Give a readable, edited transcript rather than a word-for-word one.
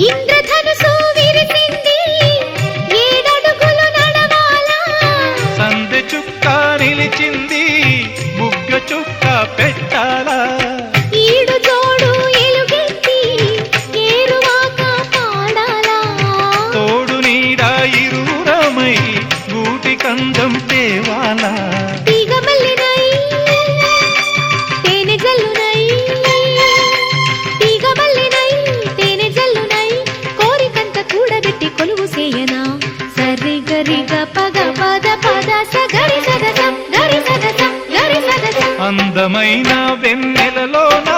ఇంద్రధనుసు విరిసింది ఏడడుగులు నడవాలా సందె చుక్క నిలిచింది ముగ్గ చుక్క పెట్టాలా ఈడు జోడు ఎలుగెత్తి ఏరువాక పాడాలా తోడు నీడ ఇరువురమై గూటి కందం తేవాలా తీగ మల్లినై తేనె జల్లునై తీగ మల్లినై తేనె జల్లునై కోరికంత కూడబెట్టి కొలువు సేయనా సరి గరిగ పగ పద పద సగరి సదసం గరి సదసం గరి సదసం అందమైన వెన్నెలలోన